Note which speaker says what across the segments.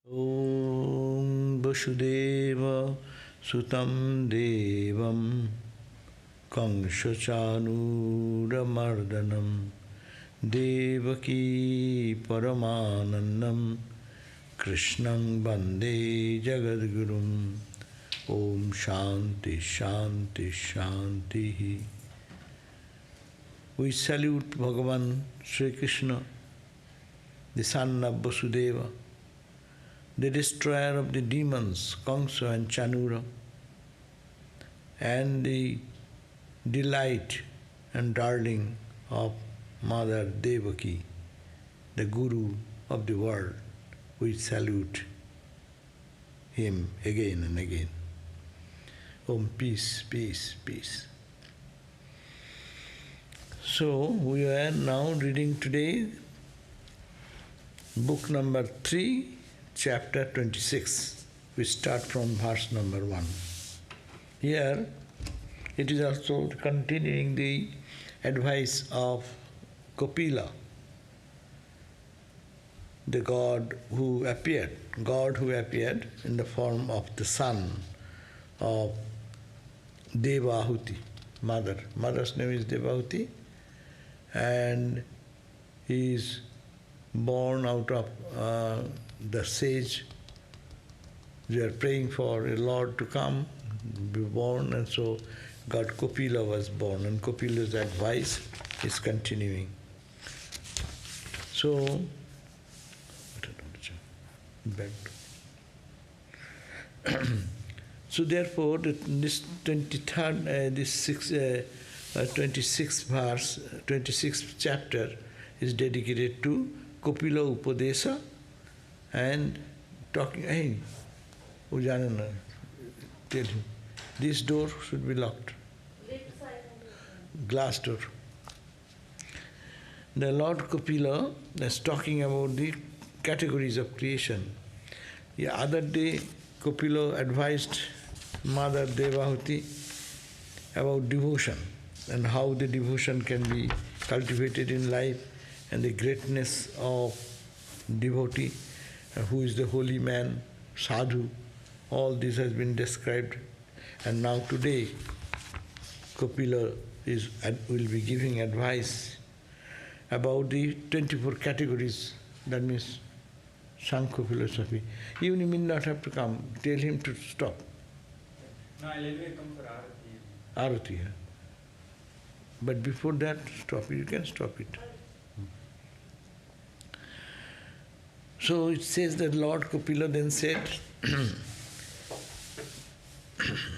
Speaker 1: Om Vasudeva Sutam Devam Kamsachanuramardanam Devaki Paramanandam Krishnam Bande Jagadgurum. Om Shanti Shanti Shanti. We salute Bhagavan Sri Krishna, the son of Vasudeva, the destroyer of the demons, Kamsa and Chanura, and the delight and darling of Mother Devaki, the Guru of the world. We salute him again and again. Om, peace, peace, peace. So, we are now reading today book number 3, chapter 26. We start from verse number 1. Here, it is also continuing the advice of Kapila, the God who appeared in the form of the son of Devahuti, mother. Mother's name is Devahuti, and he is born out of the sage. They are praying for a Lord to come, be born, and so God Kapila was born, and Kapila's advice is continuing. So, so therefore, this 26th verse, 26th chapter is dedicated to Kapila Upadesa and talking, hey, Ujanana, tell him, this door should be locked. Glass door. The Lord Kapila is talking about the categories of creation. The other day, Kapila advised Mother Devahuti about devotion and how the devotion can be cultivated in life and the greatness of devotee, who is the holy man, sadhu. All this has been described. And now today, Kapila will be giving advice about the 24 categories, that means Sankhya philosophy. Even you may not have to come, tell him to stop.
Speaker 2: No, I'll anyway come for Arati.
Speaker 1: Arati, yeah. But before that, stop it. You can stop it. So it says that Lord Kapila then said,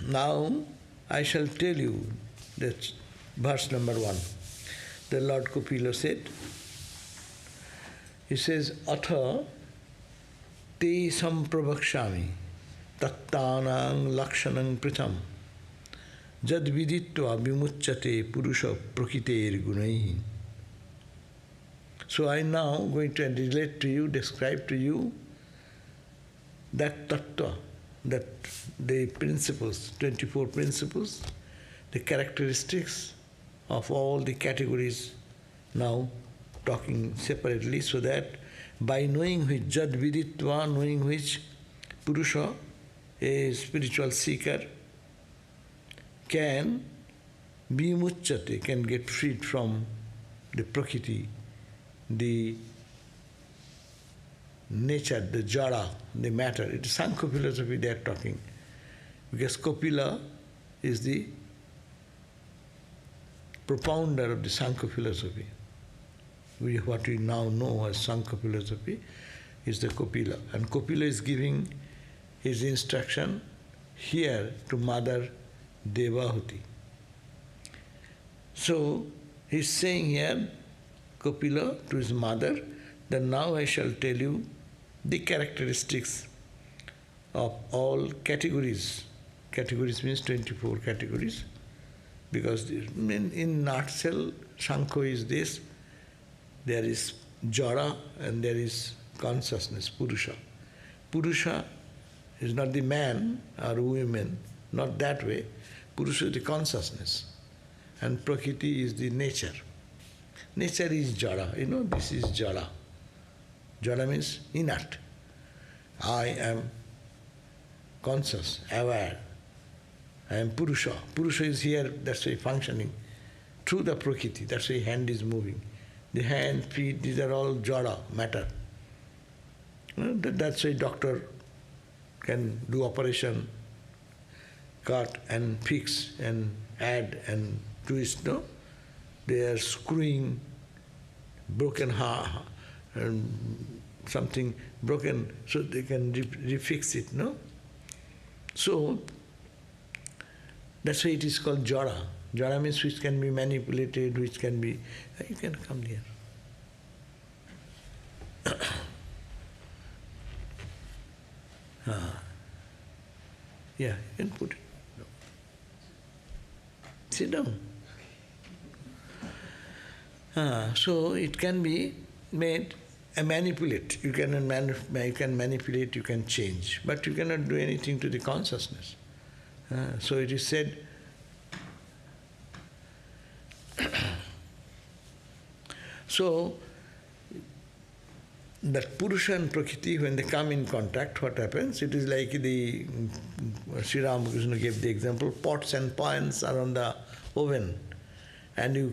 Speaker 1: now I shall tell you, that's verse number 1. The Lord Kapila said, he says, Atha te sampravakshami tattanang lakshanang pritham jad viditva vimuchyate purusha prakriter gunaihi. So I am now going to relate to you, describe to you that tattva, that the principles, 24 principles, the characteristics of all the categories, now talking separately, so that by knowing which jad viditva, knowing which Purusha, a spiritual seeker, can be muchyate, can get freed from the prakriti, the nature, the jada, the matter. It is Sankhya philosophy they are talking. Because Kapila is the propounder of the Sankhya philosophy. What we now know as Sankhya philosophy is the Kapila. And Kapila is giving his instruction here to Mother Devahuti. So he is saying here, Kapila to his mother, that now I shall tell you the characteristics of all categories. Categories means 24 categories, because in nutshell, Sankhya is this: there is jada and there is consciousness, Purusha. Purusha is not the man or woman, not that way. Purusha is the consciousness, and Prakriti is the nature. Nature is jada, this is jada. Jada means inert. I am conscious, aware. I am Purusha. Purusha is here, that's why functioning. Through the Prakriti, that's why hand is moving. The hand, feet, these are all jada, matter. That's why doctor can do operation, cut and fix and add and twist, no? They are screwing broken heart and something broken so they can refix it, no? So, that's why it is called jada. Jada means which can be manipulated, which can be... You can come here. Yeah, you can put it. No. Sit down. So it can be made manipulate. You can manipulate, you can change, but you cannot do anything to the consciousness. So it is said, so that Purusha and Prakriti, when they come in contact, what happens? It is like the Sri Ramakrishna gave the example, pots and pans are on the oven, and you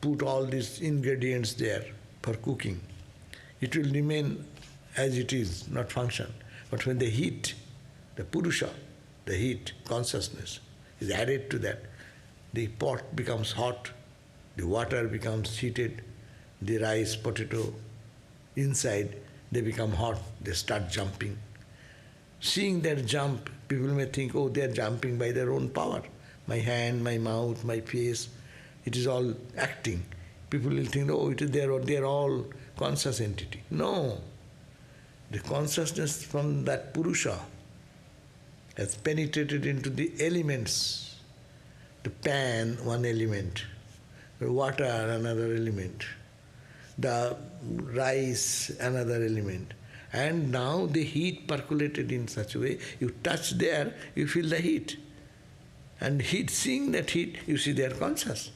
Speaker 1: put all these ingredients there for cooking. It will remain as it is, not function. But when the heat, the Purusha, the heat, consciousness, is added to that, the pot becomes hot, the water becomes heated, the rice, potato, inside, they become hot, they start jumping. Seeing their jump, people may think, oh, they are jumping by their own power. My hand, my mouth, my face, it is all acting. People will think, oh, they are all conscious entity. No. The consciousness from that Purusha has penetrated into the elements. The pan, one element. The water, another element. The rice, another element. And now the heat percolated in such a way, you touch there, you feel the heat. And heat, seeing that heat, you see they are conscious.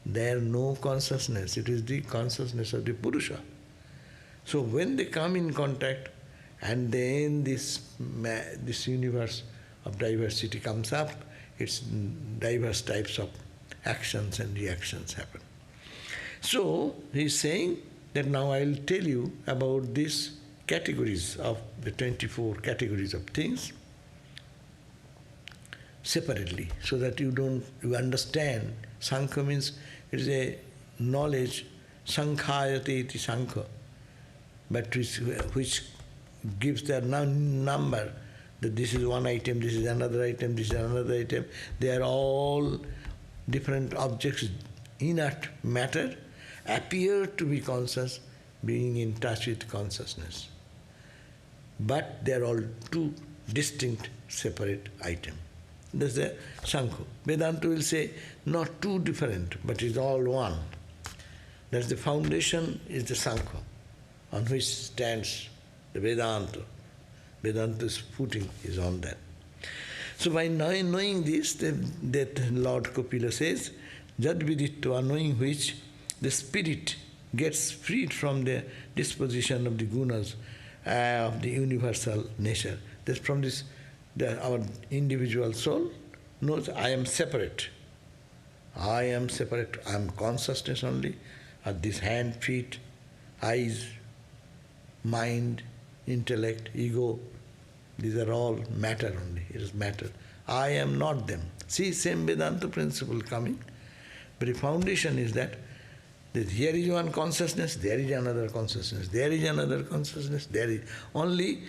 Speaker 1: There no consciousness, it is the consciousness of the Purusha. So when they come in contact, and then this universe of diversity comes up, it's diverse types of actions and reactions happen. So he is saying that now I will tell you about these categories of the 24 categories of things separately, so that you understand. Sankhya means it is a knowledge, sankhayate iti sankha, but which gives the number, that this is one item, this is another item, this is another item. They are all different objects, inert matter, appear to be conscious, being in touch with consciousness. But they are all two distinct, separate items. That's the Sankhya. Vedanta will say, not two different, but it's all one. That's the foundation, is the Sankhya, on which stands the Vedanta. Vedanta's footing is on that. So by knowing this, that Lord Kapila says, Jad viditva, knowing which the spirit gets freed from the disposition of the gunas, of the universal nature. That's from this, our individual soul knows, I am separate. I am separate. I am consciousness only. This hand, feet, eyes, mind, intellect, ego, these are all matter only. It is matter. I am not them. See, same Vedanta principle coming. But the foundation is that here is one consciousness, there is another consciousness, there is another consciousness, there is only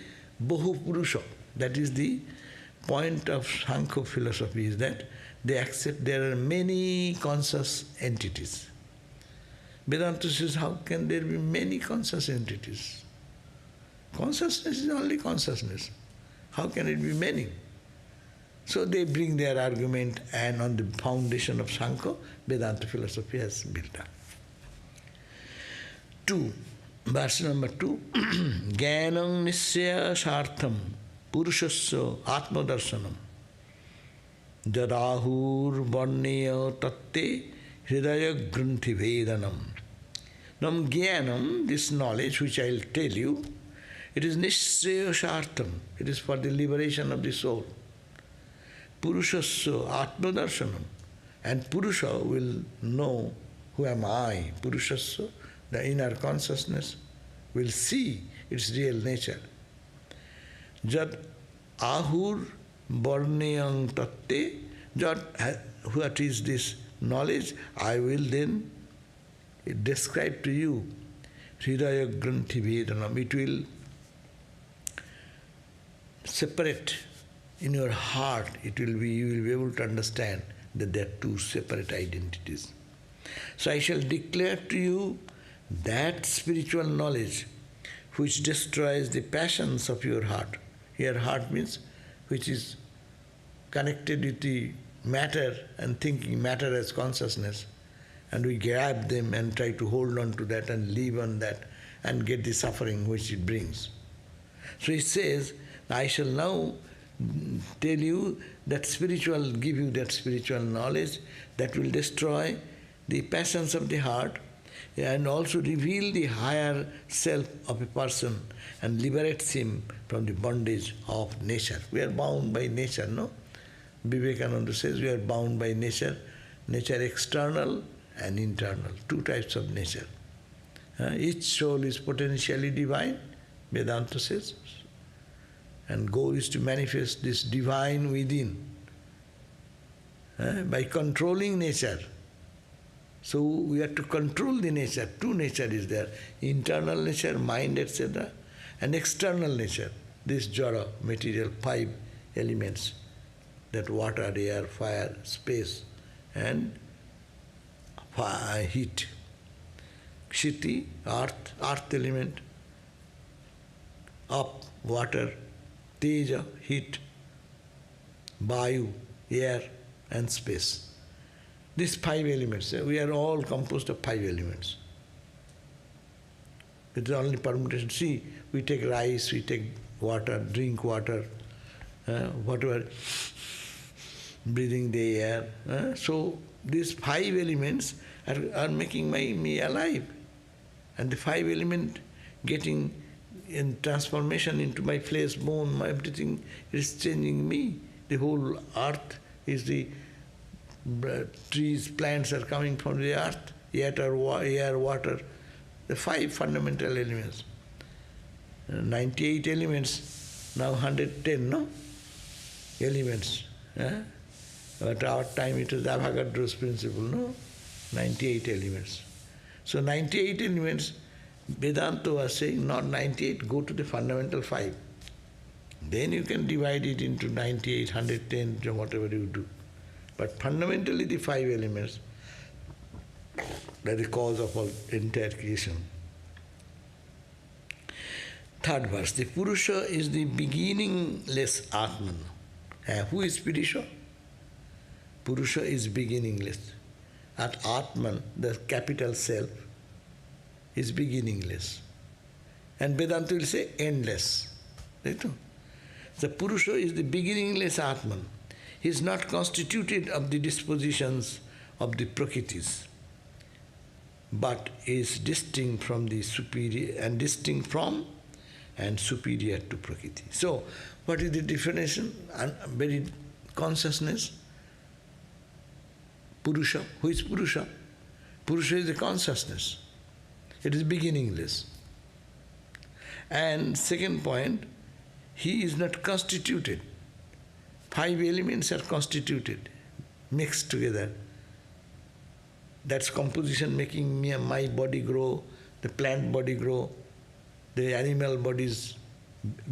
Speaker 1: Bahu Purusha. That is the point of Sankhya philosophy, is that they accept there are many conscious entities. Vedanta says, how can there be many conscious entities? Consciousness is only consciousness. How can it be many? So they bring their argument, and on the foundation of Sankhya, Vedanta philosophy has built up. 2, verse number 2, Jnanam nisya sartham purushasya atmadarshanam jadahur varneya tatte hridaya granthi vedanam. Now Jnanam, this knowledge which I will tell you, It is nishreyasartham. It is for the liberation of the soul. Purushasya atmadarshanam. And Purusha will know who am I. Purushasya, the inner consciousness, will see its real nature. Jad ahur varneyang tatte. Jad, what is this knowledge? I will then describe to you. Hridaya granthi vedanam. It will separate in your heart. It will be, you will be able to understand that there are two separate identities. So I shall declare to you that spiritual knowledge which destroys the passions of your heart. Here heart means which is connected with the matter and thinking, matter as consciousness. And we grab them and try to hold on to that and live on that and get the suffering which it brings. So it says, I shall now tell you that spiritual, give you that spiritual knowledge that will destroy the passions of the heart and also reveal the higher self of a person and liberates him from the bondage of nature. We are bound by nature, no? Vivekananda says we are bound by nature, nature external and internal, two types of nature. Each soul is potentially divine, Vedanta says, and goal is to manifest this divine within by controlling nature. So we have to control the nature. Two nature is there, internal nature, mind, etc., and external nature, this jara, material, 5 elements, that water, air, fire, space, and heat. Kshiti, earth element, up, water, teja, heat, vayu, air, and space. These 5 elements, we are all composed of 5 elements. It is only permutation. See, we take rice, we take water, drink water, whatever, breathing the air. So these 5 elements are making me alive. And the 5 elements getting in transformation into my flesh, bone, everything is changing me. The whole earth is the trees, plants are coming from the earth, air, water, the 5 fundamental elements. 98 elements, now 110, no? Elements. At our time it was Avogadro's principle, no? 98 elements. So 98 elements, Vedanta was saying, not 98, go to the fundamental 5. Then you can divide it into 98, 110, whatever you do. But fundamentally the 5 elements, that is the cause of all entire creation. Third verse, the Purusha is the beginningless Atman. Who is Purusha? Purusha is beginningless. At Atman, the capital self, is beginningless. And Vedanta will say endless. Right? The Purusha is the beginningless Atman. He is not constituted of the dispositions of the Prakritis, but is distinct from the superior and distinct from and superior to Prakriti. So, what is the definition? Very consciousness. Purusha. Who is Purusha? Purusha is the consciousness. It is beginningless. And second point, he is not constituted. 5 elements are constituted, mixed together. That's composition making my body grow, the plant body grow, the animal bodies,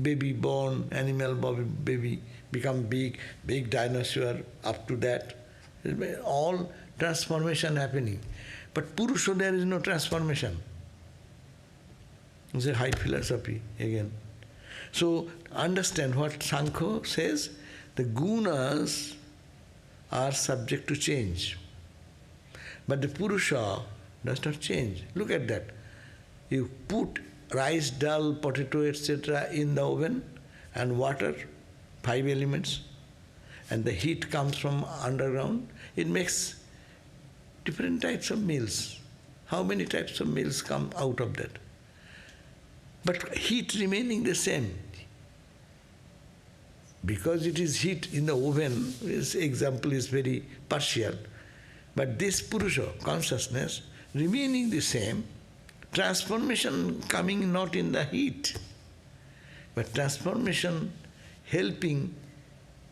Speaker 1: baby born, animal baby become big dinosaur up to that. All transformation happening. But Purusha, there is no transformation. It's a high philosophy again. So understand what Sankhya says, the gunas are subject to change. But the Purusha does not change. Look at that. You put rice, dal, potato, etc. in the oven and water, 5 elements, and the heat comes from underground, it makes different types of meals. How many types of meals come out of that? but heat remaining the same. Because it is heat in the oven, this example is very partial. But this Purusha, consciousness, remaining the same, transformation coming not in the heat, but transformation helping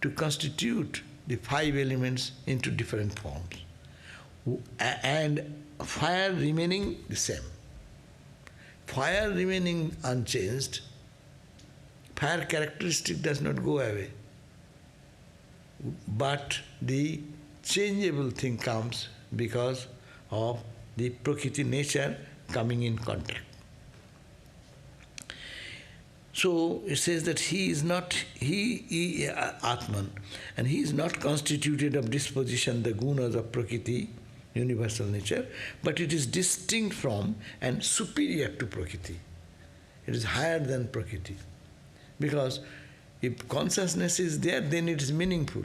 Speaker 1: to constitute the 5 elements into different forms. And fire remaining the same. Fire remaining unchanged, fire characteristic does not go away. But the changeable thing comes because of the Prakriti nature coming in contact. So it says that he is not, Atman, and he is not constituted of disposition, the gunas of Prakriti, universal nature, but it is distinct from and superior to Prakriti. It is higher than Prakriti. Because if consciousness is there, then it is meaningful.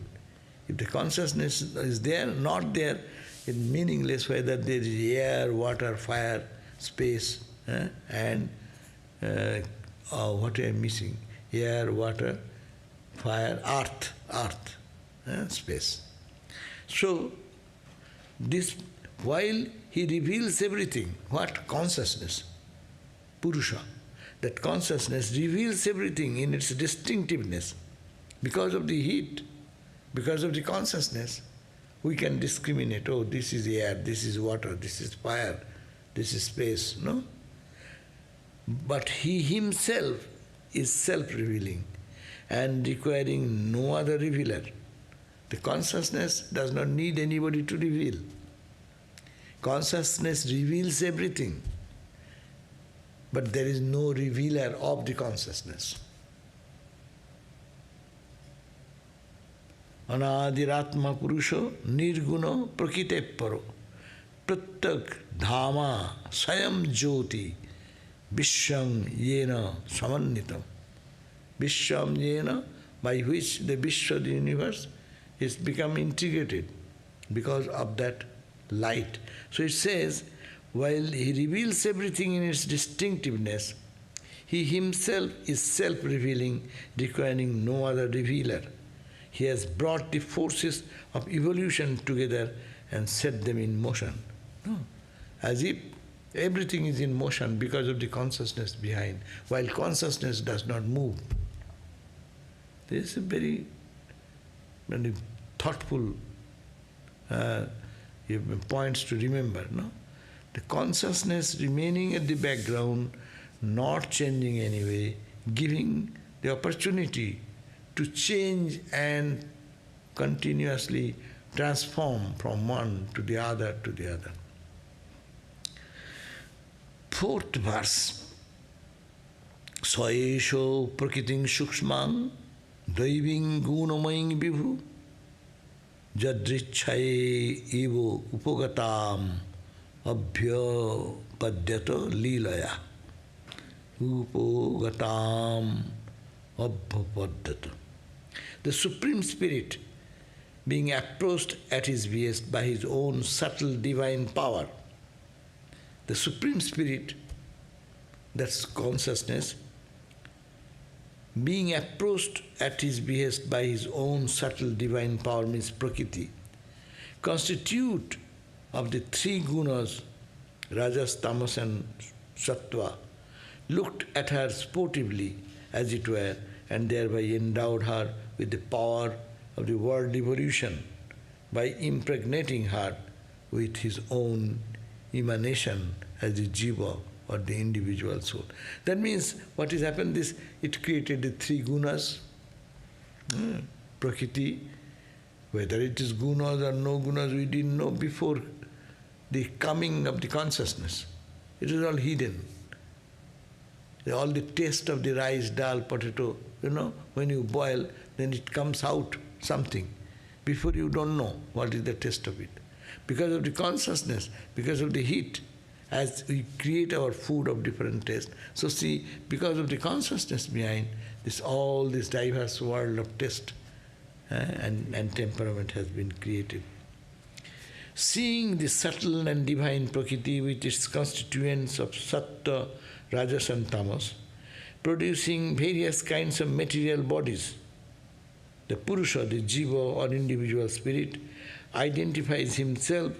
Speaker 1: If the consciousness is there, not there, it's meaningless whether there is air, water, fire, space, and what I am missing? Air, water, fire, earth, space. So, this, while he reveals everything, what? Consciousness, Purusha. That consciousness reveals everything in its distinctiveness. Because of the heat, because of the consciousness, we can discriminate, oh, this is air, this is water, this is fire, this is space, no? But he himself is self-revealing and requiring no other revealer. The consciousness does not need anybody to reveal. Consciousness reveals everything, but there is no revealer of the consciousness. Anadiratma Purusho Nirguna Prakite Paro Prattak Dhama Sayam Jyoti Vishwam Yena Samannitam. Vishwam Yena, by which the Vishwa, the universe, is become integrated because of that light. So it says, while he reveals everything in its distinctiveness, he himself is self-revealing, requiring no other revealer. He has brought the forces of evolution together and set them in motion. No. As if everything is in motion because of the consciousness behind, while consciousness does not move. This is a very thoughtful points to remember, no? The consciousness remaining at the background, not changing anyway, giving the opportunity to change and continuously transform from one to the other to the other. 4th verse. Saesho prakriting shukshmang daiving gunamaying vibhu jadrichaye evo upagatam abhya padyato lilaya upagatam abhya padyato. The Supreme Spirit, being approached at his behest by his own subtle divine power, the Supreme Spirit, that's consciousness, being approached at his behest by his own subtle divine power, means Prakriti, constitute of the 3 gunas, Rajas, Tamas and Sattva, looked at her sportively, as it were, and thereby endowed her with the power of the world evolution by impregnating her with his own emanation as the jiva or the individual soul. That means what has happened is it created the 3 gunas, Prakriti. Whether it is gunas or no gunas, we didn't know before the coming of the consciousness. It is all hidden. All the taste of the rice, dal, potato, when you boil, then it comes out something. Before you don't know what is the taste of it. Because of the consciousness, because of the heat, as we create our food of different taste. So see, because of the consciousness behind this, all this diverse world of taste and temperament has been created. Seeing the subtle and divine Prakriti with its constituents of Sattva, Rajas and Tamas, producing various kinds of material bodies. The Purusha, the Jiva or individual spirit, identifies himself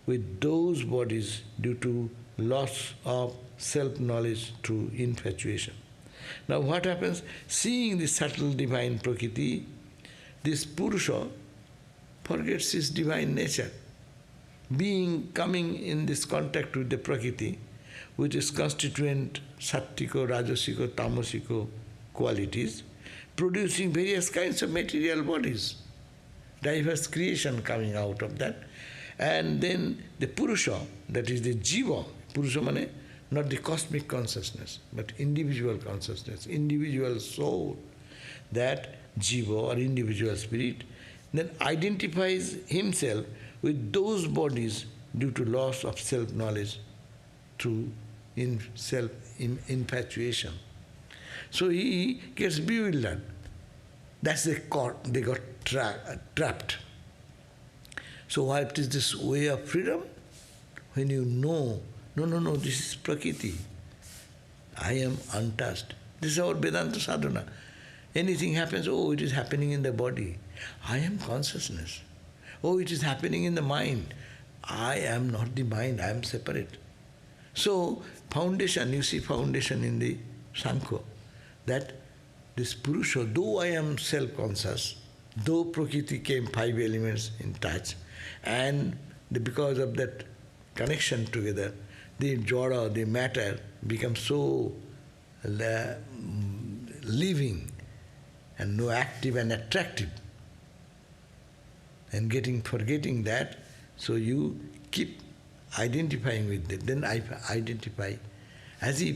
Speaker 1: with those bodies due to loss of self-knowledge through infatuation. Now what happens? Seeing the subtle divine Prakriti, this Purusha forgets his divine nature. Coming in this contact with the Prakriti, with its constituent Sattvika, Rajasika, Tamasika qualities, producing various kinds of material bodies, diverse creation coming out of that. And then the Purusha, that is the Jiva, Purusha means not the cosmic consciousness, but individual consciousness, individual soul, that Jiva or individual spirit, then identifies himself with those bodies due to loss of self-knowledge through infatuation. So he gets bewildered. That's the caught, they got trapped. So what is this way of freedom? When you know, no, this is Prakriti. I am untouched. This is our Vedanta sadhana. Anything happens, oh, it is happening in the body. I am consciousness. Oh, it is happening in the mind. I am not the mind, I am separate. So, foundation, you see foundation in the Sankhya, that this Purusha, though I am self-conscious, though Prakriti came 5 elements in touch, and because of that connection together, the jada, the matter, becomes so living and no active and attractive. And forgetting that, so you keep identifying with it. Then I identify as if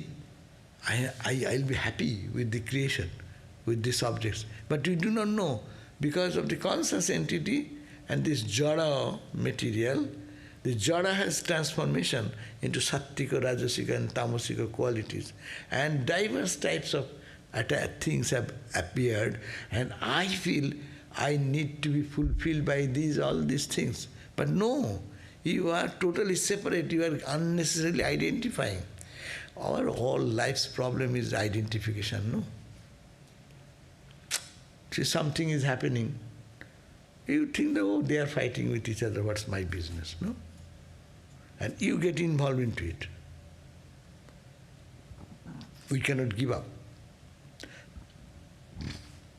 Speaker 1: I'll be happy with the creation, with these objects. But you do not know, because of the conscious entity and this jada material, the jada has transformation into sattvika, rajasika and tamasika qualities. And diverse types of things have appeared, and I feel I need to be fulfilled by all these things. But no, you are totally separate, you are unnecessarily identifying. Our whole life's problem is identification, no? See, something is happening. You think that, oh, they are fighting with each other, what's my business, no? And you get involved into it. We cannot give up.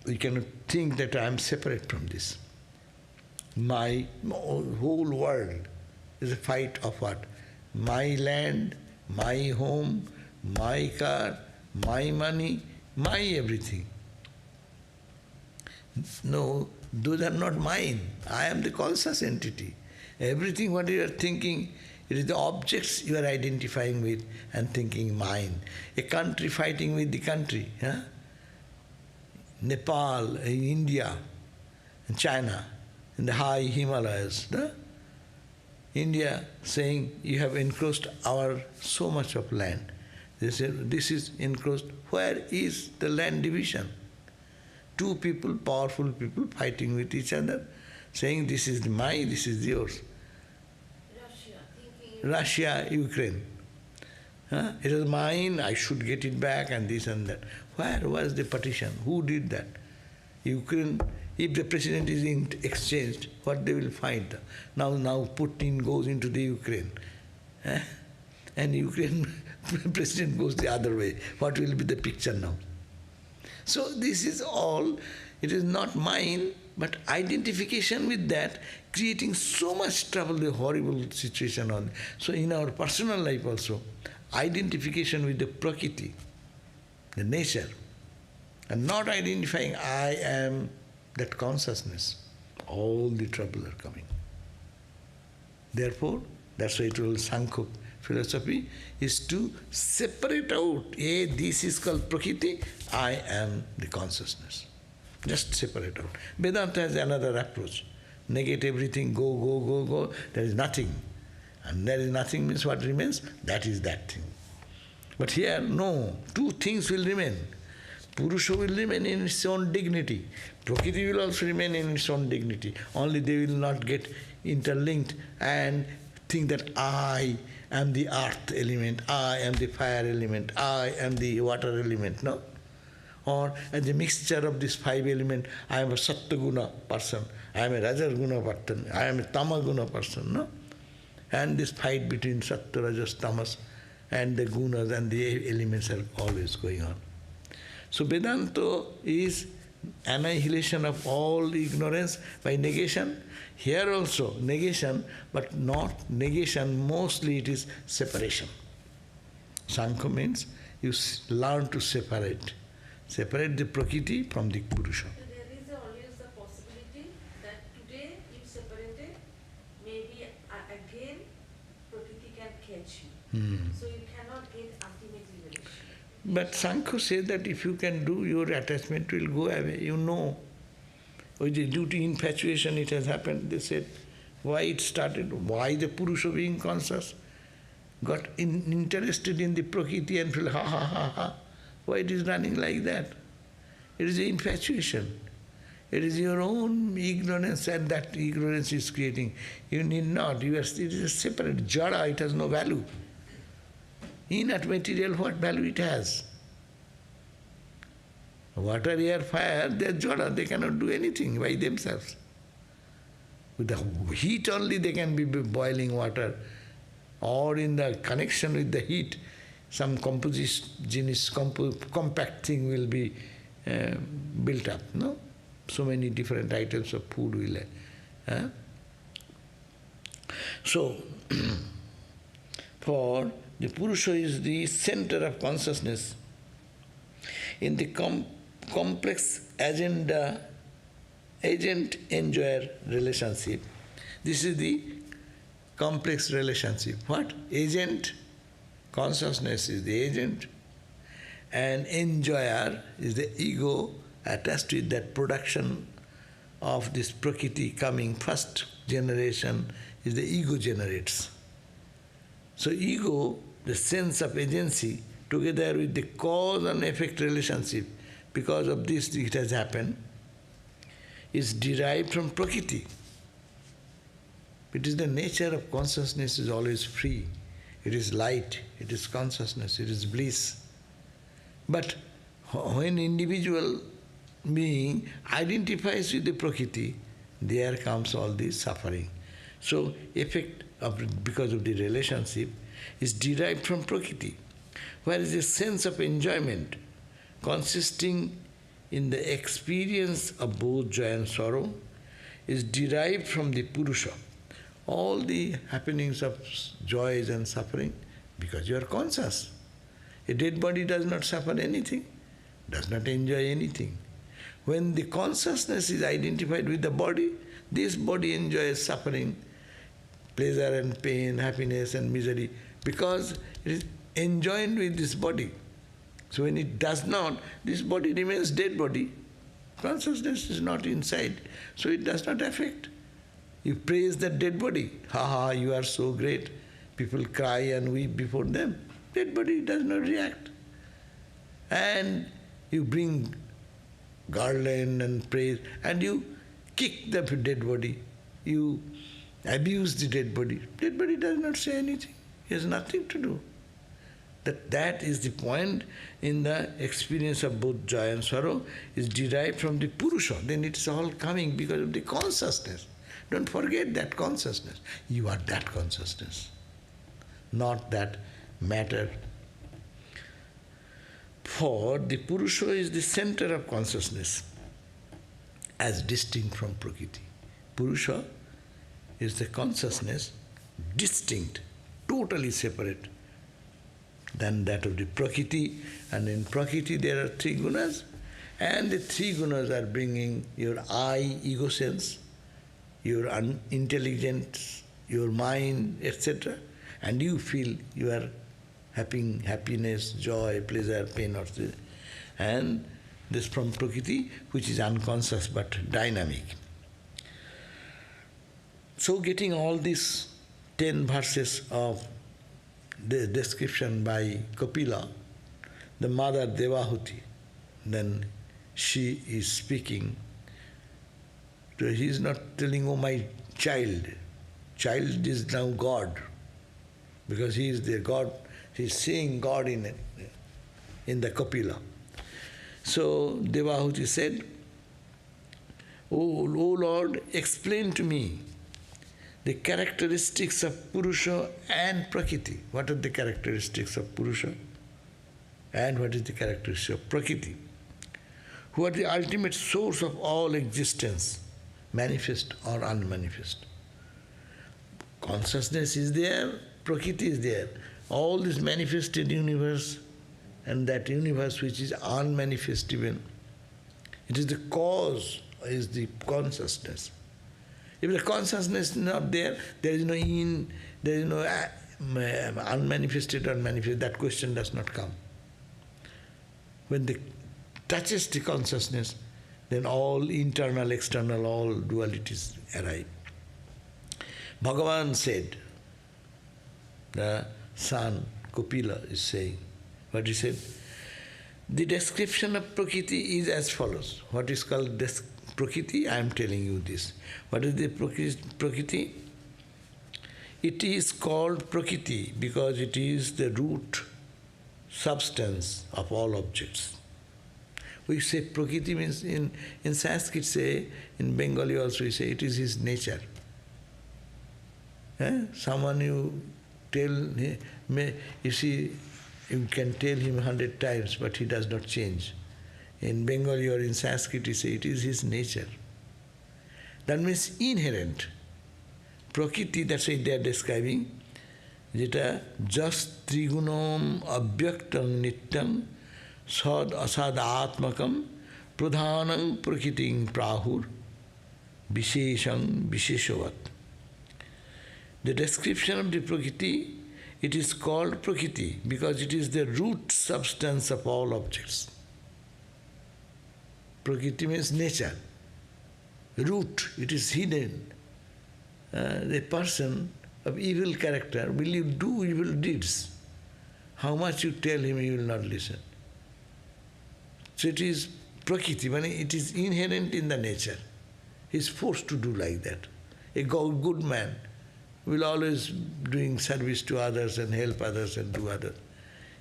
Speaker 1: We cannot think that I am separate from this. My whole world is a fight of what? My land, my home, my car, my money, my everything. No, those are not mine. I am the conscious entity. Everything what you are thinking, it is the objects you are identifying with and thinking mine. A country fighting with the country. Huh? Nepal, India, China, in the high Himalayas. No? India saying, you have encroached our so much of land. They say, this is encroached. Where is the land division? 2 people, powerful people, fighting with each other, saying, this is mine, this is yours. Russia, Ukraine. Huh? It is mine, I should get it back, and this and that. Where was the partition? Who did that? Ukraine, if the president is exchanged, what they will find? Now Putin goes into the Ukraine. And Ukraine president goes the other way. What will be the picture now? So this is all, it is not mine, but identification with that, creating so much trouble, the horrible situation on. So in our personal life also, identification with the Prakriti, the nature, and not identifying I am that consciousness, all the trouble are coming. Therefore, that's why it will Sankhya philosophy is to separate out, this is called Prakriti, I am the consciousness. Just separate out. Vedanta has another approach. Negate everything, go, there is nothing. And there is nothing means what remains? That is that thing. But here, no, 2 things will remain. Purusha will remain in its own dignity. Prakriti will also remain in its own dignity. Only they will not get interlinked and think that I am the earth element, I am the fire element, I am the water element, no? Or as a mixture of these 5 elements, I am a Sattva-guna person, I am a Rajas-guna person, I am a Tama-guna person, no? And this fight between Sattva, Rajas, Tamas and the gunas and the elements are always going on. So Vedanta is annihilation of all ignorance by negation. Here also negation, but not negation, mostly it is separation. Sankhya means you learn to separate. Separate the Prakriti from the Purusha.
Speaker 3: So there is always the possibility that today you separated, maybe again Prakriti can catch you. So you cannot get ultimate liberation.
Speaker 1: But Sankhya says that if you can do, your attachment will go away. You know, due to infatuation it has happened. They said, why it started, why the Purusha being conscious got interested in the Prakriti and feel, ha ha ha ha. Why it is running like that? It is infatuation. It is your own ignorance, and that ignorance is creating. You need not. It is a separate jada, it has no value. Inert material, what value it has? Water, air, fire, they are jada, they cannot do anything by themselves. With the heat only they can be boiling water, or in the connection with the heat, some compact thing will be built up, no? So many different items of food will have. So, for the Purusha is the center of consciousness in the complex agent-enjoyer relationship. This is the complex relationship. What? Agent, consciousness is the agent, and enjoyer is the ego attached with that production of this Prakriti coming. First generation is the ego generates. So ego, the sense of agency, together with the cause and effect relationship, because of this it has happened, is derived from Prakriti. It is the nature of consciousness is always free. It is light, it is consciousness, it is bliss. But when individual being identifies with the Prakriti, there comes all this suffering. So effect of, because of the relationship is derived from Prakriti, whereas a sense of enjoyment consisting in the experience of both joy and sorrow is derived from the Purusha. All the happenings of joys and suffering, because you are conscious. A dead body does not suffer anything, does not enjoy anything. When the consciousness is identified with the body, this body enjoys suffering, pleasure and pain, happiness and misery, because it is enjoined with this body. So when it does not, this body remains dead body. Consciousness is not inside, so it does not affect. You praise that dead body. Ha ha, you are so great. People cry and weep before them. Dead body does not react. And you bring garland and praise, and you kick the dead body. You abuse the dead body. Dead body does not say anything. He has nothing to do. That is the point in the experience of both joy and sorrow is derived from the Purusha. Then it's all coming because of the consciousness. Don't forget that consciousness. You are that consciousness, not that matter. For the Purusha is the center of consciousness as distinct from Prakriti. Purusha is the consciousness distinct, totally separate than that of the Prakriti. And in Prakriti there are 3 gunas, and the 3 gunas are bringing your I, ego sense, your intelligence, your mind, etc. And you feel you are having happiness, joy, pleasure, pain, or and this from Prakriti, which is unconscious but dynamic. So getting all these 10 verses of the description by Kapila, the mother Devahuti, then she is speaking. So he is not telling, oh my child is now God. because he is the God, he is seeing God in the Kapila. So Devahuti said, O Lord, explain to me the characteristics of Purusha and Prakriti. What are the characteristics of Purusha and what is the characteristic of Prakriti? Who are the ultimate source of all existence, manifest or unmanifest? Consciousness is there, Prakriti is there. All this manifested universe and that universe which is unmanifest even, it is the cause, is the consciousness. If the consciousness is not there, there is no unmanifested or manifest, that question does not come. When the touches the consciousness, then all internal, external, all dualities arrive. Bhagavan said, the son Kapila is saying, what he said, the description of Prakriti is as follows. What is called Prakriti? I am telling you this. What is the Prakriti? It is called Prakriti because it is the root substance of all objects. We say Prakriti means, in Sanskrit say, in Bengali also we say, it is his nature. Someone you tell, you can tell him 100 times, but he does not change. In Bengali or in Sanskrit, you say it is his nature. That means inherent. Prakriti, that's why they are describing, jeta just trigunam abhyaktam nityam sad asad atmakam pradhanam prakriting prahur vishesham visheshavat. The description of the Prakriti, it is called Prakriti because it is the root substance of all objects. Prakriti means nature, root, it is hidden. The person of evil character, will you do evil deeds? How much you tell him, he will not listen. So it is Prakriti, it is inherent in the nature. He is forced to do like that. A good man will always doing service to others and help others and do others,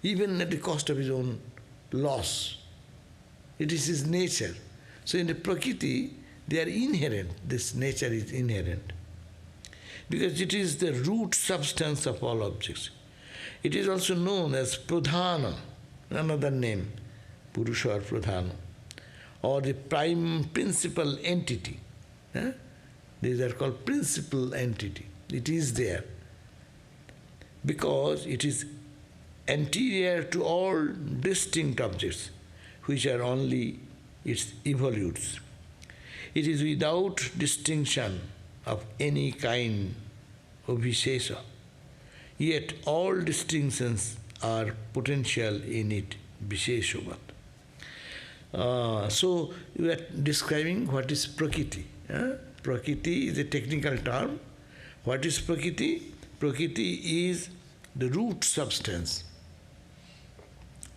Speaker 1: even at the cost of his own loss. It is his nature. So in the Prakriti, they are inherent. This nature is inherent. Because it is the root substance of all objects. It is also known as Pradhana, another name, Purusha or Pradhana, or the prime principal entity. These are called principal entity. It is there because it is anterior to all distinct objects, which are only its evolutes. It is without distinction of any kind of vishesha, yet all distinctions are potential in it, visheshavat. So we are describing what is Prakriti. Prakriti is a technical term. What is Prakriti? Prakriti is the root substance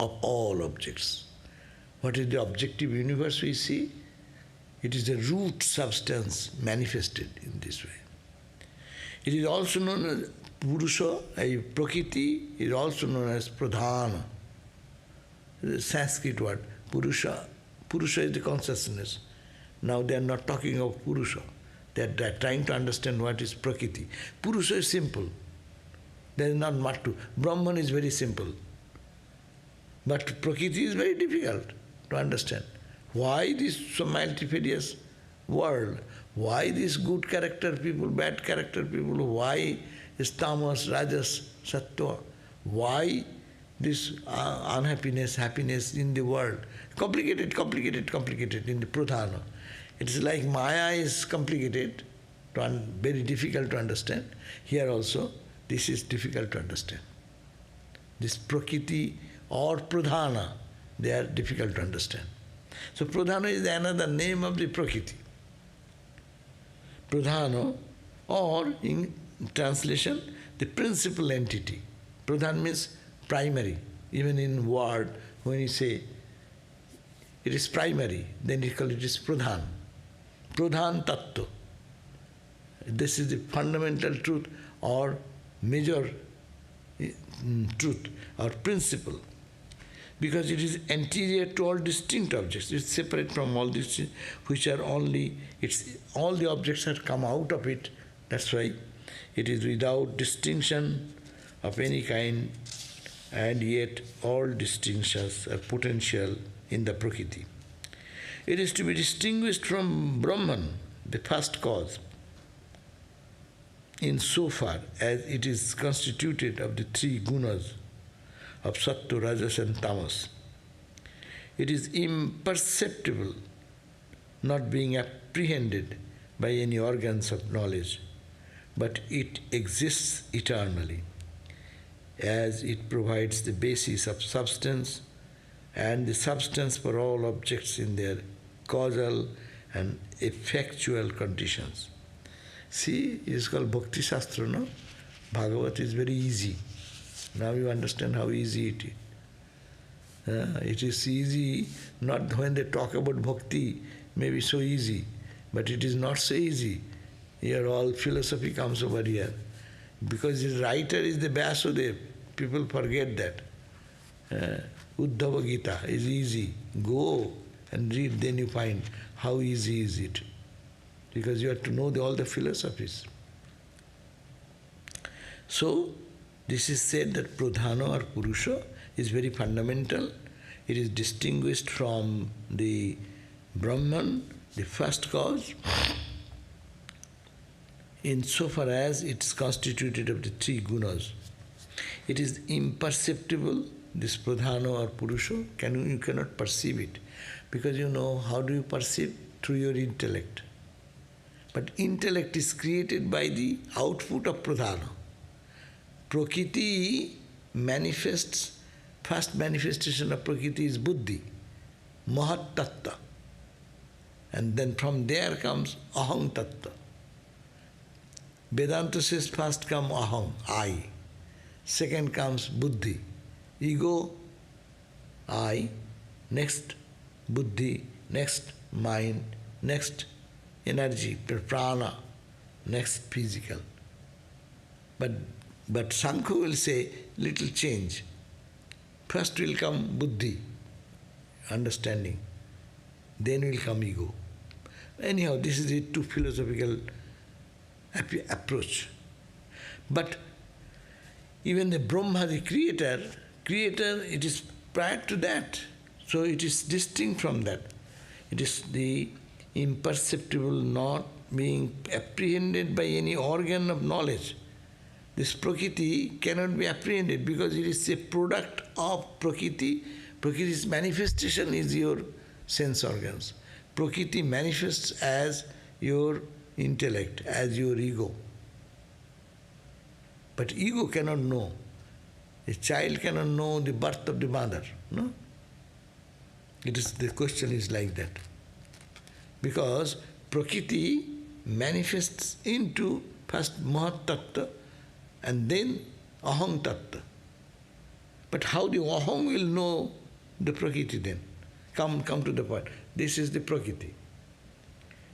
Speaker 1: of all objects. What is the objective universe we see? It is the root substance manifested in this way. It is also known as Purusha, Prakriti is also known as Pradhana. The Sanskrit word, Purusha. Purusha is the consciousness. Now they are not talking of Purusha. They are trying to understand what is Prakriti. Purusha is simple. There is not much to. Brahman is very simple. But Prakriti is very difficult to understand. Why this so multifarious world? Why these good character people, bad character people? Why is tamas, rajas, sattva? Why this unhappiness, happiness in the world? Complicated in the pradhana. It is like Maya is complicated, very difficult to understand. Here also, this is difficult to understand. This Prakriti or Pradhana, they are difficult to understand. So Pradhana is another name of the Prakriti. Pradhana, or in translation, the principal entity. Pradhan means primary. Even in word, when you say it is primary, then you call it is Pradhan. Pradhan Tattva. This is the fundamental truth or major truth or principle, because it is anterior to all distinct objects. It's separate from all these which are only, all the objects have come out of it. That's why it is without distinction of any kind, and yet all distinctions are potential in the Prakriti. It is to be distinguished from Brahman, the first cause, in so far as it is constituted of the three gunas of Sattva, Rajas and Tamas. It is imperceptible, not being apprehended by any organs of knowledge, but it exists eternally, as it provides the basis of substance and the substance for all objects in their causal and effectual conditions. See, it is called Bhakti Shastra, no? Bhagavat is very easy. Now you understand how easy it is. It is easy, not when they talk about bhakti, maybe so easy, but it is not so easy. Here all philosophy comes over here. Because the writer is the Vyasadeva, people forget that. Uddhava Gita is easy. Go and read, then you find how easy is it. Because you have to know all the philosophies. So, this is said that Pradhana or Purusha is very fundamental. It is distinguished from the Brahman, the first cause, insofar as it is constituted of the three gunas. It is imperceptible, this Pradhana or Purusha, you cannot perceive it. Because how do you perceive? Through your intellect. But intellect is created by the output of Pradhana. Prakriti manifests, first manifestation of Prakriti is Buddhi, Mahat Tattva. And then from there comes Aham Tattva. Vedanta says first comes Aham, I. Second comes Buddhi, ego, I. Next Buddhi, next mind, next energy, prana, next physical. But Sankhya will say, little change. First will come buddhi, understanding. Then will come ego. Anyhow, this is a too philosophical approach. But even the Brahma, the creator, it is prior to that. So it is distinct from that. It is the imperceptible, not being apprehended by any organ of knowledge. This Prakriti cannot be apprehended because it is a product of Prakriti. Prakriti's manifestation is your sense organs. Prakriti manifests as your intellect, as your ego. But ego cannot know. A child cannot know the birth of the mother, no? The question is like that. Because Prakriti manifests into first Mahat Tattva and then Aham Tattva. But how the Aham will know the Prakriti then? Come to the point. This is the Prakriti.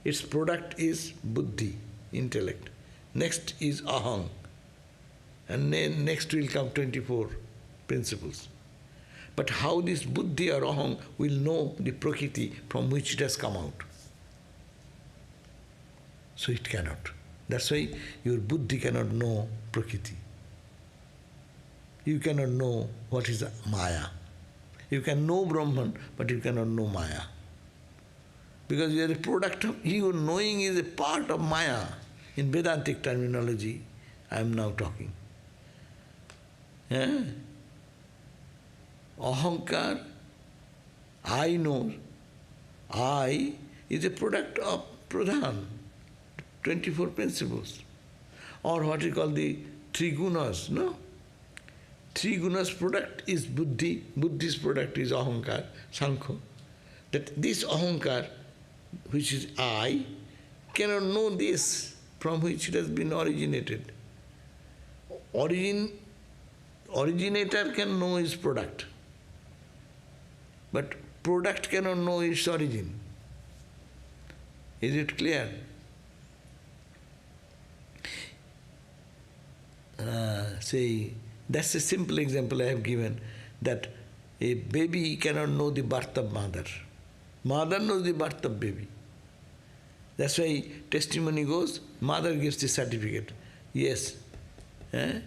Speaker 1: Its product is Buddhi, intellect. Next is Aham. And then next will come 24 principles. But how this Buddhi or Aham will know the Prakriti from which it has come out? So it cannot. That's why your Buddhi cannot know Prakriti. You cannot know what is Maya. You can know Brahman, but you cannot know Maya. Because you are a product of, your knowing is a part of Maya. In Vedantic terminology, I am now talking. Yeah? Ahankar, I know. I is a product of Pradhan, 24 principles. Or what we call the three gunas, no? Three gunas product is Buddhi, Buddhi's product is Ahankar, Sankhya. That this Ahankar, which is I, cannot know this from which it has been originated. Originator can know his product, but product cannot know its origin. Is it clear? Say, That's a simple example I have given, that a baby cannot know the birth of mother. Mother knows the birth of baby. That's why testimony goes, mother gives the certificate. Yes, the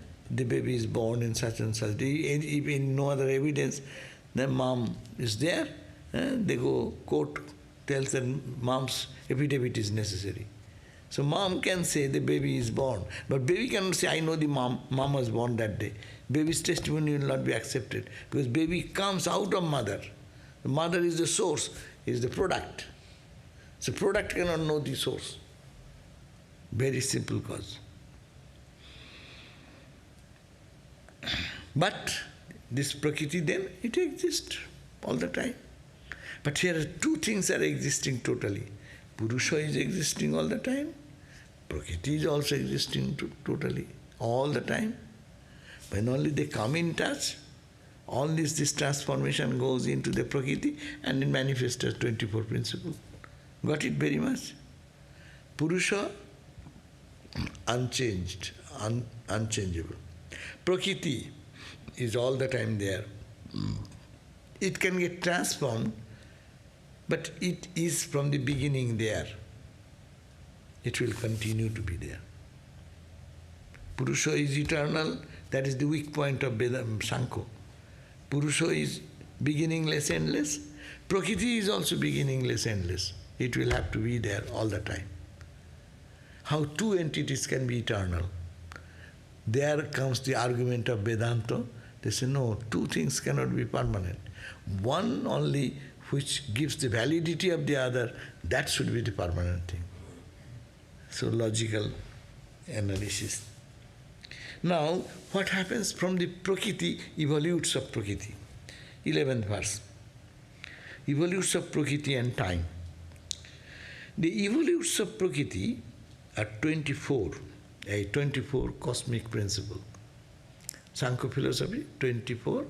Speaker 1: baby is born in such and such. If in no other evidence, then mom is there. They go, court tells that mom's affidavit is necessary. So mom can say the baby is born, but baby cannot say, I know the mom was born that day. Baby's testimony will not be accepted, because baby comes out of mother. The mother is the source, is the product. So product cannot know the source. Very simple cause. But this Prakriti then, it exists all the time. But here are two things are existing totally. Purusha is existing all the time. Prakriti is also existing totally, all the time. When only they come in touch, all this transformation goes into the Prakriti and it manifests as 24 principles. Got it very much? Purusha, unchanged, unchangeable. Prakriti is all the time there. It can get transformed, but it is from the beginning there. It will continue to be there. Purusha is eternal, that is the weak point of Vedanta, Sankhya. Purusha is beginningless, endless. Prakriti is also beginningless, endless. It will have to be there all the time. How two entities can be eternal? There comes the argument of Vedanta. They say, no, two things cannot be permanent. One only which gives the validity of the other, that should be the permanent thing. So logical analysis. Now, what happens from the Prakriti, evolutes of Prakriti. 11th verse. Evolutes of Prakriti and time. The evolutes of Prakriti are 24, a 24 cosmic principle. Sankhya philosophy, 24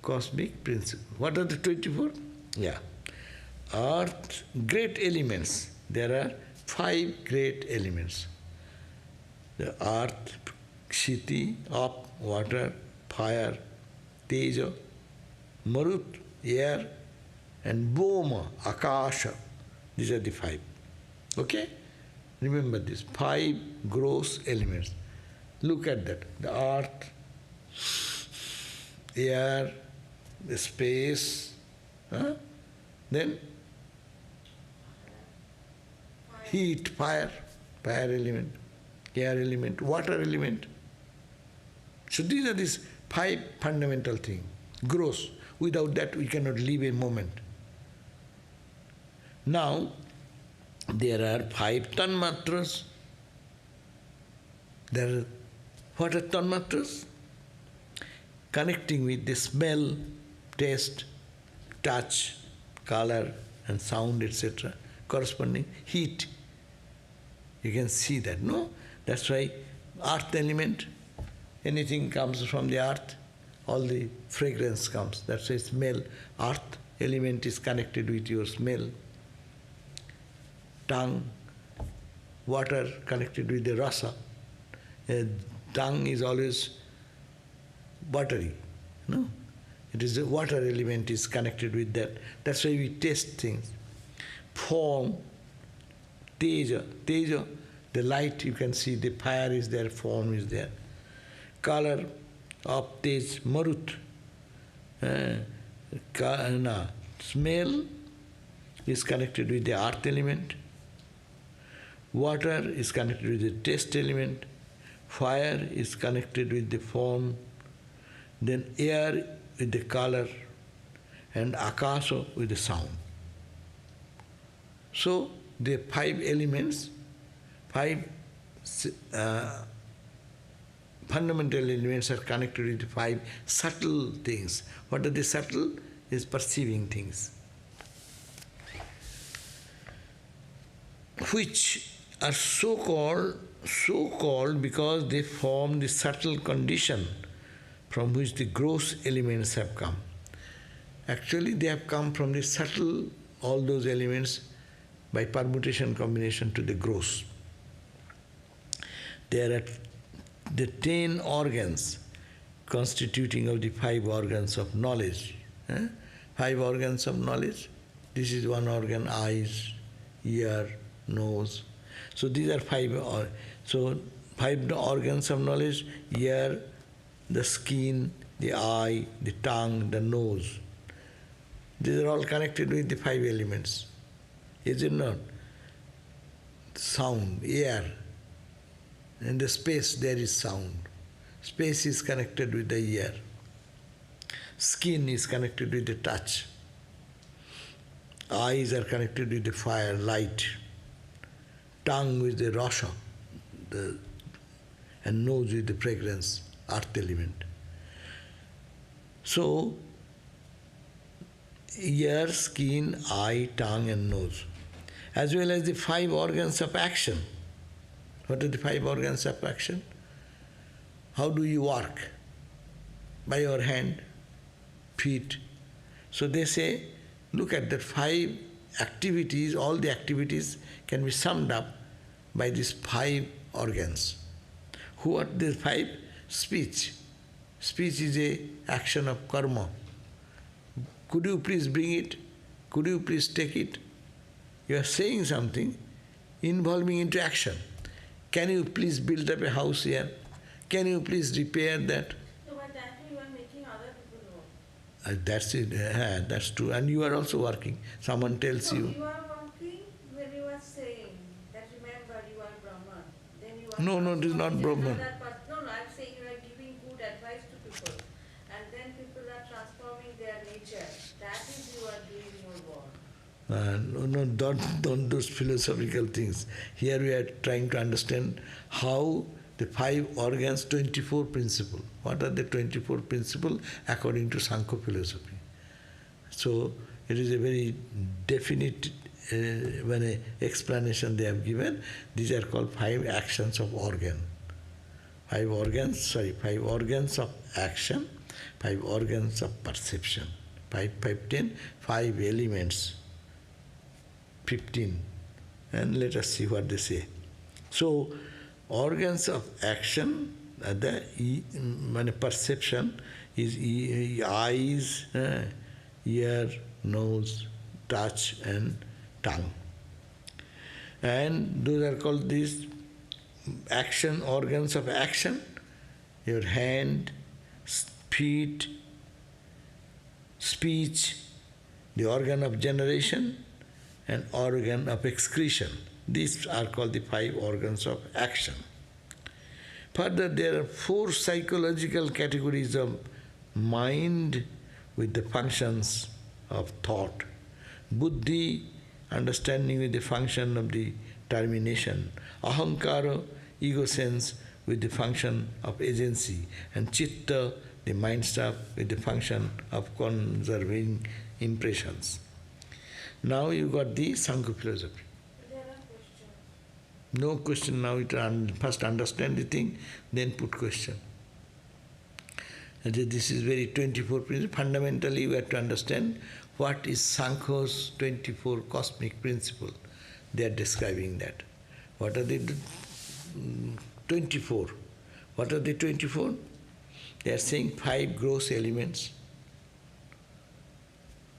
Speaker 1: cosmic principles. What are the 24? Yeah. Earth, great elements. There are 5 great elements. The earth, Kshiti, up, water, fire, Teja, Marut, air, and Bhoma, Akasha. These are the 5. Okay? Remember this, 5 gross elements. Look at that. The earth, air, the space, then heat, fire element, air element, water element. So these are these 5 fundamental things, gross. Without that we cannot live a moment. Now, there are 5 tanmatras. What are tanmatras? Connecting with the smell, taste, touch, color, and sound, etc. Corresponding heat. You can see that, no? That's why earth element, anything comes from the earth, all the fragrance comes. That's why smell. Earth element is connected with your smell. Tongue, water connected with the rasa. Tongue is always watery, no? It is the water element is connected with that. That's why we taste things. Form, Teja, the light, you can see the fire is there, form is there. Color, of Tej, Marut. Smell is connected with the earth element. Water is connected with the taste element. Fire is connected with the form. Then air with the color. And akasha with the sound. So the 5 elements, 5 fundamental elements are connected with the 5 subtle things. What are the subtle? Is perceiving things, which are so called because they form the subtle condition from which the gross elements have come. Actually, they have come from the subtle, all those elements, by permutation combination to the gross. There are the 10 organs constituting of the 5 organs of knowledge. 5 organs of knowledge. This is one organ, eyes, ear, nose. So these are 5 organs of knowledge: ear, the skin, the eye, the tongue, the nose. These are all connected with the 5 elements. Is it not? Sound, air. In the space there is sound. Space is connected with the ear. Skin is connected with the touch. Eyes are connected with the fire, light. Tongue with the rasa, and nose with the fragrance, earth element. So, ear, skin, eye, tongue and nose, as well as the 5 organs of action. What are the 5 organs of action? How do you work? By your hand, feet. So they say, look at that 5 activities, all the activities can be summed up by these 5 organs. Who are these 5? Speech. Speech is a action of karma. Could you please bring it? Could you please take it? You are saying something involving into action. Can you please build up a house here? Can you please repair that?
Speaker 3: No, but that you are making other people work.
Speaker 1: That's it. That's true. And you are also working. Someone tells
Speaker 3: No,
Speaker 1: you.
Speaker 3: you are working when you are saying that remember you are Brahman. Then you are
Speaker 1: No, this is not Brahman.
Speaker 3: No, I'm saying you are giving good advice to people. And then people are transforming their nature. That is you are doing your work.
Speaker 1: No, don't those philosophical things. Here we are trying to understand how the 5 organs, 24 principles. What are the 24 principles according to Sankhya philosophy? So it is a very definite explanation they have given. These are called 5 actions of organ. 5 organs of action, 5 organs of perception. 5, 10, 5 elements. 15. And let us see what they say. So, organs of action, the perception is eyes, ear, nose, touch and tongue. And those are called these action, organs of action. Your hand, feet, speech, the organ of generation, and organ of excretion. These are called the 5 organs of action. Further, there are 4 psychological categories of mind with the functions of thought. Buddhi, understanding with the function of the termination. Ahankara, ego sense with the function of agency. And Chitta, the mind stuff with the function of conserving impressions. Now you got the Sankhya philosophy.
Speaker 3: There are questions.
Speaker 1: No question now, first understand the thing, then put question. And this is very 24 principle. Fundamentally we have to understand what is Sankhya's 24 cosmic principle. They are describing that. What are the 24? What are the 24? They are saying 5 gross elements.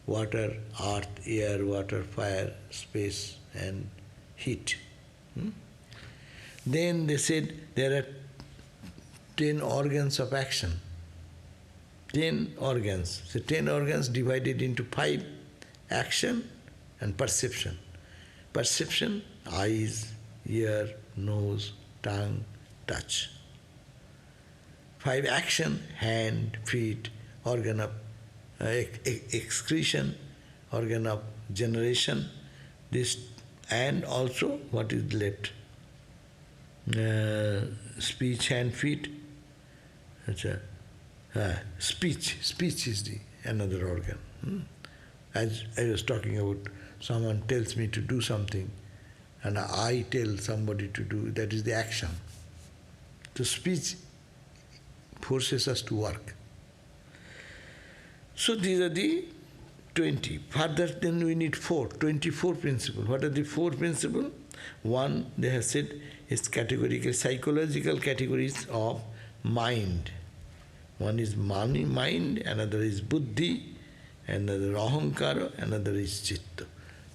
Speaker 1: Water, earth, air, water, fire, space and heat. Then they said there are 10 organs of action. 10 organs. So 10 organs divided into 5, action and perception. Perception, eyes, ear, nose, tongue, touch. 5 action, hand, feet, organ of excretion, organ of generation, this, and also what is left? Speech, hand, feet. Speech is the another organ. As I was talking about, someone tells me to do something, and I tell somebody to do, that is the action. So speech forces us to work. So these are the 20. Further, then we need 24 principles. What are the 4 principles? One, they have said, is categorical, psychological categories of mind. One is mind, another is buddhi, another ahankara, another is chitta.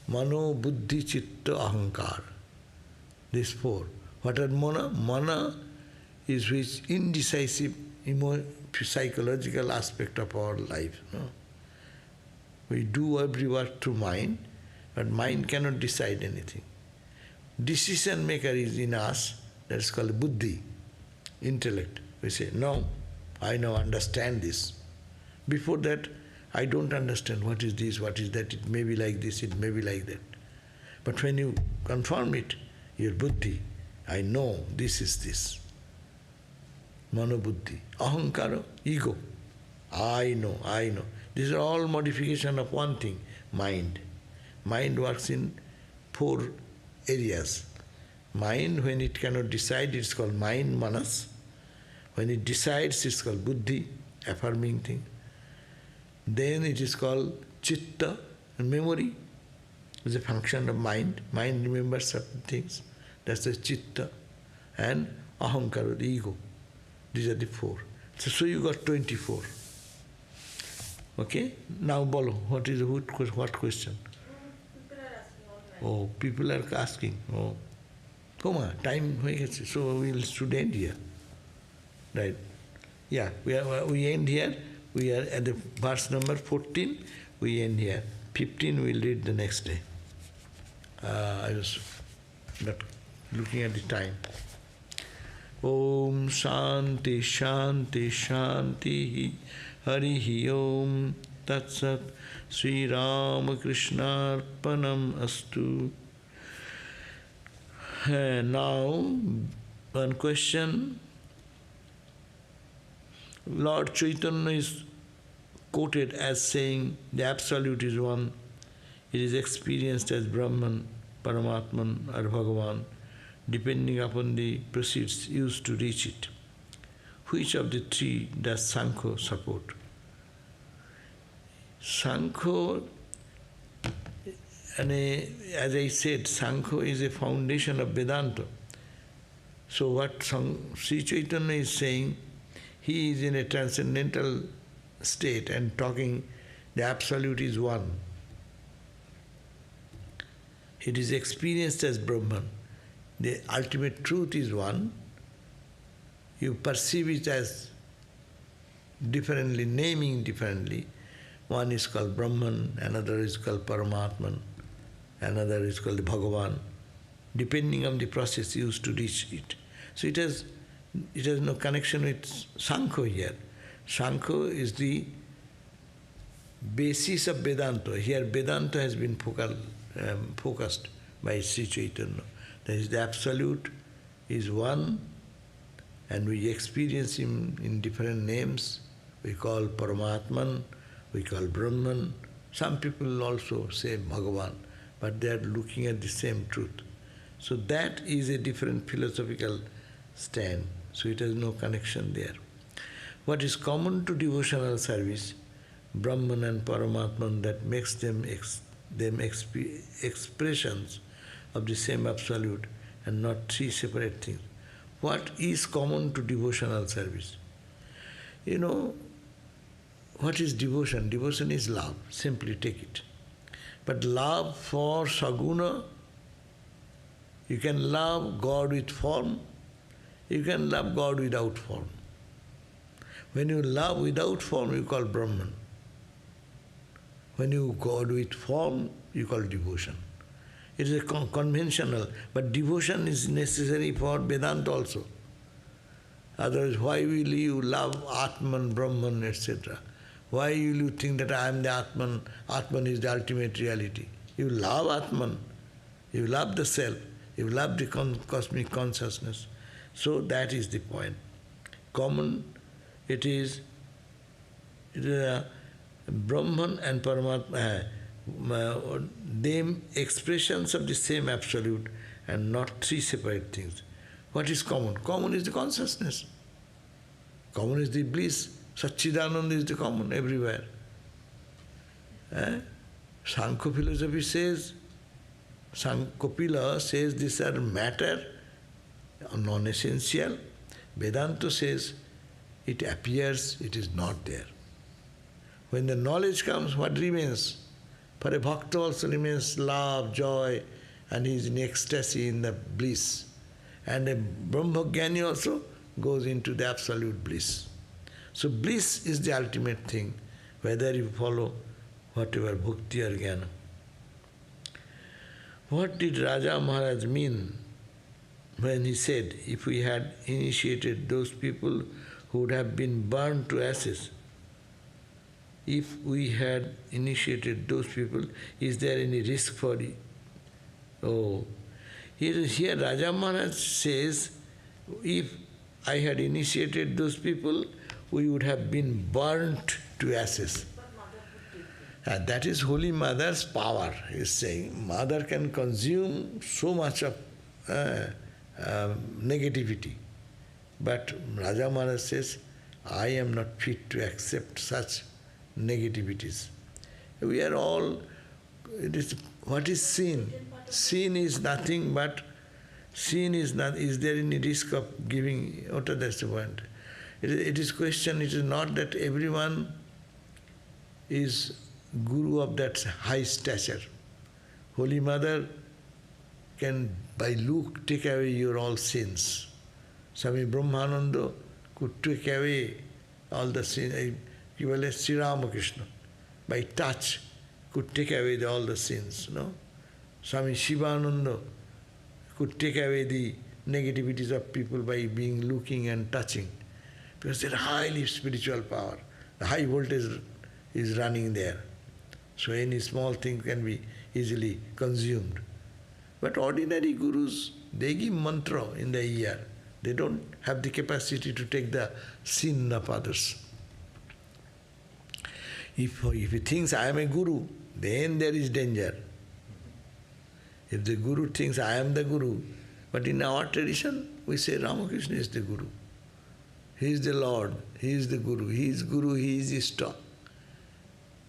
Speaker 1: Mano, buddhi, chitta, ahankara. These four. What are mana? Mana is which indecisive psychological aspect of our life. No? We do every work through mind, but mind cannot decide anything. Decision maker is in us, that's called buddhi, intellect. We say, no, I now understand this. Before that, I don't understand what is this, what is that, it may be like this, it may be like that. But when you confirm it, your buddhi, I know this is this. Mano buddhi. Ahankara, ego. I know, I know. These are all modification of one thing, mind. Mind works in four areas. Mind, when it cannot decide, it's called mind, manas. When it decides, it's called buddhi, affirming thing. Then it is called chitta, memory. It's a function of mind. Mind remembers certain things. That's the chitta. And ahankara, the ego. These are the four. So you got 24. Okay? Now bolo, what question?
Speaker 3: People are asking online.
Speaker 1: Oh, people are asking. Oh. Come on, time, so we'll end here. Right. Yeah, we end here. We are at the verse number 14. We end here. 15 we'll read the next day. I was not looking at the time. Om Shanti Shanti Shanti Harihi Om Tat Sat Sri Ramakrishna Arpanam Astu. Now, one question. Lord Chaitanya is quoted as saying the Absolute is one. It is experienced as Brahman, Paramatman or Bhagavan, depending upon the proceeds used to reach it. Which of the three does Sankhya support? Sankhya, as I said, Sankhya is a foundation of Vedanta. So what Sri Chaitanya is saying, he is in a transcendental state and talking the Absolute is one. It is experienced as Brahman. The ultimate truth is one. You perceive it as differently, naming differently. One is called Brahman, another is called Paramatman, another is called Bhagavan, depending on the process used to reach it. So it has no connection with Sankhya here. Sankhya is the basis of Vedanta. Here Vedanta has been focused by Sri Chaitanya. That is, the Absolute is one, and we experience him in different names. We call Paramatman, we call Brahman. Some people also say Bhagavan, but they are looking at the same truth. So that is a different philosophical stand. So it has no connection there. What is common to devotional service, Brahman and Paramatman, that makes them expressions of the same Absolute and not three separate things. What is common to devotional service? You know, what is devotion? Devotion is love. Simply take it. But love for Saguna, you can love God with form, you can love God without form. When you love without form, you call Brahman. When you God with form, you call devotion. It is a conventional, but devotion is necessary for Vedanta also. Otherwise, why will you love Atman, Brahman, etc.? Why will you think that I am the Atman? Atman is the ultimate reality. You love Atman, you love the self, you love the cosmic consciousness. So that is the point. Common, it is Brahman and Paramatma, them expressions of the same Absolute and not three separate things. What is common? Common is the consciousness. Common is the bliss. Satchidananda is the common everywhere. Sankhya philosophy says, Kapila says these are matter, non-essential. Vedanta says it appears it is not there. When the knowledge comes, what remains? For a bhakta also remains love, joy, and he is in ecstasy, in the bliss. And a Brahmajnani also goes into the absolute bliss. So bliss is the ultimate thing, whether you follow whatever bhakti or jnana. What did Raja Maharaj mean when he said, if we had initiated those people who would have been burned to ashes? If we had initiated those people, is there any risk for it? Oh, here Raja Maharaj says, if I had initiated those people, we would have been burnt to ashes. And that is Holy Mother's power, he is saying. Mother can consume so much of negativity. But Raja Maharaj says, I am not fit to accept such negativities. We are all, what is sin? Sin is nothing but, is there any risk of giving, that's the point. It is question, it is not that everyone is guru of that high stature. Holy Mother can by look take away your all sins. Swami Brahmananda could take away all the sins. Even Sri Ramakrishna, by touch, could take away all the sins. No? Swami Shivananda could take away the negativities of people by being looking and touching. Because they're highly spiritual power. The high voltage is running there. So any small thing can be easily consumed. But ordinary gurus, they give mantra in the ear. They don't have the capacity to take the sin of others. If he thinks I am a guru, then there is danger. If the guru thinks I am the guru, but in our tradition we say Ramakrishna is the guru. He is the Lord, he is the guru, he is Ishta.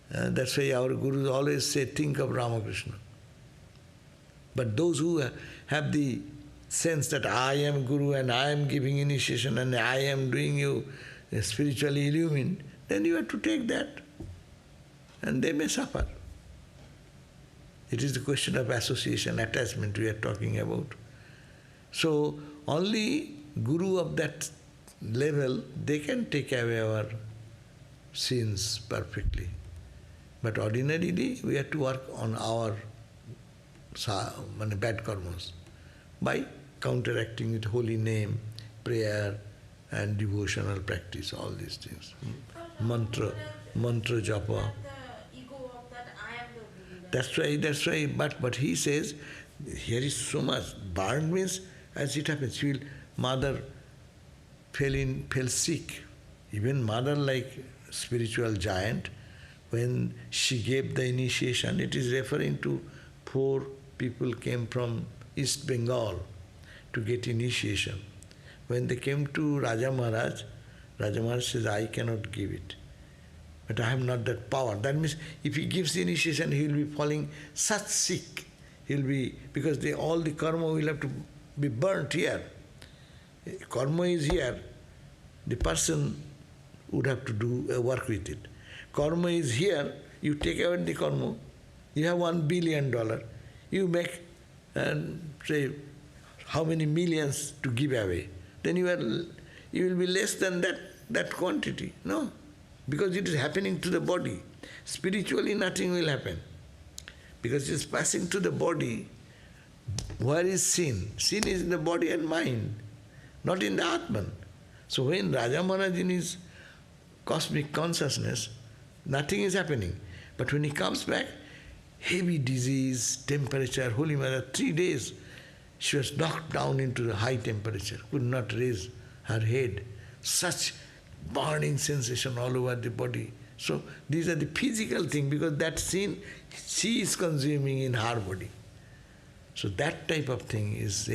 Speaker 1: That's why our gurus always say, think of Ramakrishna. But those who have the sense that I am guru and I am giving initiation and I am doing you spiritually illumined, then you have to take that. And they may suffer. It is the question of association, attachment we are talking about. So only guru of that level, they can take away our sins perfectly. But ordinarily, we have to work on our bad karmas by counteracting with holy name, prayer and devotional practice, all these things. Mantra japa. That's right. But he says, here is so much. Burned means, as it happens, mother fell sick. Even mother, like spiritual giant, when she gave the initiation, it is referring to 4 people came from East Bengal to get initiation. When they came to Raja Maharaj says, I cannot give it. But I have not that power. That means if he gives the initiation, he will be falling such sick. Because all the karma will have to be burnt here. Karma is here. The person would have to do work with it. Karma is here. You take away the karma. You have $1 billion. You make, say, how many millions to give away. Then you will be less than that quantity. No. Because it is happening to the body. Spiritually nothing will happen. Because it is passing to the body. Where is sin? Sin is in the body and mind, not in the Atman. So when Raja Maharaj in his cosmic consciousness, nothing is happening. But when he comes back, heavy disease, temperature, Holy Mother, 3 days, she was knocked down into the high temperature, could not raise her head. Such burning sensation all over the body. So these are the physical things, because that sin she is consuming in her body. So that type of thing is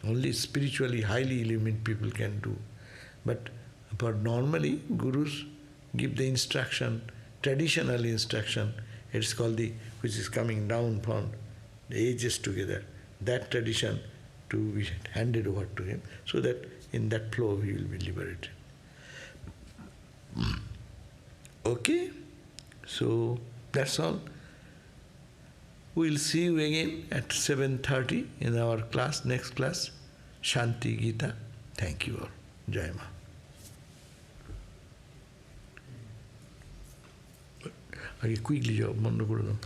Speaker 1: only spiritually highly illumined people can do. But for normally, gurus give the instruction, traditional instruction, it's called which is coming down from the ages together, that tradition to be handed over to him, so that in that flow he will be liberated. Okay? So that's all. We'll see you again at 7:30 in our class, next class, Shanti Gita. Thank you all. Jai Ma. আগে quickly যাও, বন্ধ করে দাও।